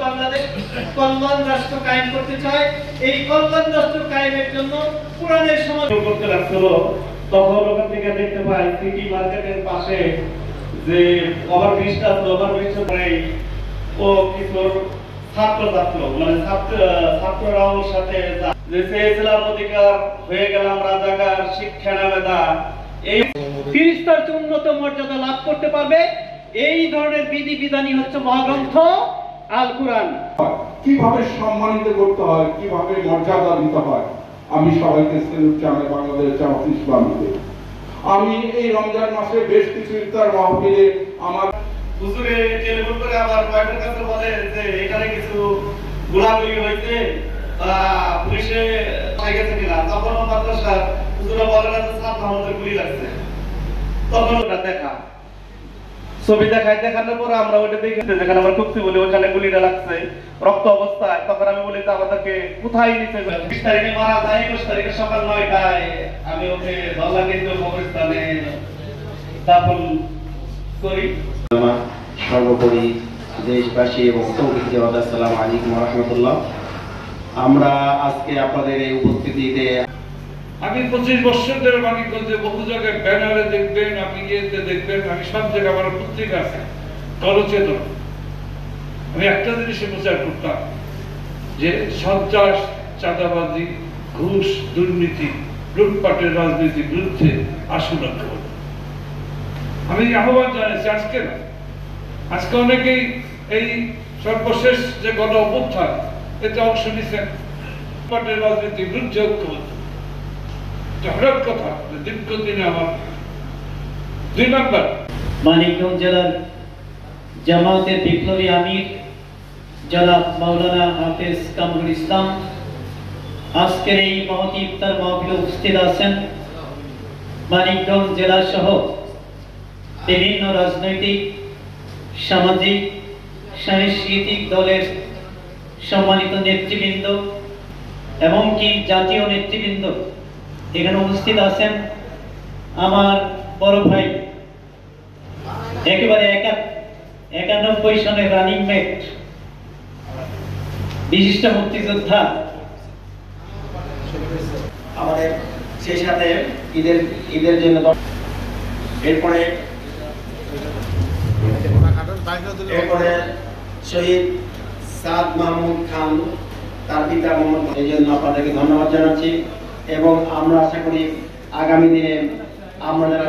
বাংলাদেশ কল্যাণ রাষ্ট্র কায়েম করতে চায়। এই কল্যাণ রাষ্ট্র কায়েমের জন্য কোরআনের সমাজ করতে লাগছিল। তখন ওখান থেকে দেখতে পাই সিটি মার্কেটের পাশে যে ওভারব্রিজটা আছে, ওভারব্রিজের পরে ও কিছু ছাত্ররা ওর সাথে যে চেয়েছিলাম অধিকার হয়ে গেলাম রাজাকার শিক্ষা নামেদা, এই ফিরিস্তার উন্নত মর্যাদা লাভ করতে পারবে। এই ধরনের বিধি বিধানই হচ্ছে মহাগ্রন্থ আল কুরআন। কিভাবে সম্মানিত করতে হয়, কিভাবে মর্যাদা দিতে হয়, আমি সবাইকে সেলুট জানাই বাংলাদেশ জামাত ইসলামীকে। আমি এই রমজান মাসে বেশ কিছু ইফতার মাহফিলে আমার হুজুরে টেলিফোন করে আবার কয়েকটার কাছে বলে যে এখানে কিছু গোলাগুলি হয়েছে, পুলিশে পাই গেছে কিনা। তখন মাদ্রাসা হুজুরা বলে না যে সাত আমাদের গুলি লাগছে। তখন ওটা দেখা ছবি দেখানোর পর আমরা ওইটা দেখে যেখানে আমরা খুঁজছি বলি ওখানে গুলিটা লাগছে রক্ত অবস্থায়। তখন আমি বলি যে আমাদেরকে কোথায় নিচে 20 তারিখে মারা যায়, 21 তারিখে সকাল 9টায় আমি ওকে ধরলা কেন্দ্রীয় কবরস্থানে দাফন করি। সর্বোপরি দেশবাসী এবং তৌহিদ জামাত, আসসালামু আলাইকুম ওয়া রাহমাতুল্লাহ। আমরা আজকে আপনাদের এই উপস্থিতিতে আমি 25 বছর ধরে মানিকগঞ্জে বহু জায়গায় ব্যানারে দেখবেন, আপনি ইয়েতে দেখবেন, আমি সব জায়গায় আমার পত্রিকা আছে গণচেতনা। আমি একটা জিনিসে প্রচার করতাম যে সন্ত্রাস, চাঁদাবাজি, ঘুষ, দুর্নীতি, লুটপাটের রাজনীতির বিরুদ্ধে আসুন ঐক্য। আমি আহ্বান জানাচ্ছি আজকে না, আজকে অনেকেই এই সর্বশেষ যে গণ অভ্যুত্থান এতে অংশ নিচ্ছেন, লুটপাটের রাজনীতির বিরুদ্ধে ঐক্যবদ্ধ। হঠাৎ কথা দীর্ঘদিনে আমার 2 নাম্বার মানিকগঞ্জ জেলার জামায়াতের বিপ্লবী আমির জনাব মাওলানা হাফেজ কামরুল ইসলাম আজকের এই মহতি ইফতার মাহফিলে উপস্থিত আছেন। মানিকগঞ্জ জেলা সহ বিভিন্ন রাজনৈতিক, সামাজিক, সাংস্কৃতিক দলের সম্মানিত নেতৃবৃন্দ এমনকি জাতীয় নেতৃবৃন্দ এখানে উপস্থিত আছেন। আমার বড় ভাই, একেবারে 91 সনের রানিং মেট, বিশিষ্ট মুক্তিযোদ্ধা। আমাদের সেই সাথে ঈদের জন্য এরপরে শহীদ সাদ মাহমুদ খান, তার পিতা মোহাম্মদ, এই জন্য আপনাদেরকে ধন্যবাদ জানাচ্ছি। এবং আমরা আশা করি আগামী দিনে আমরা যারা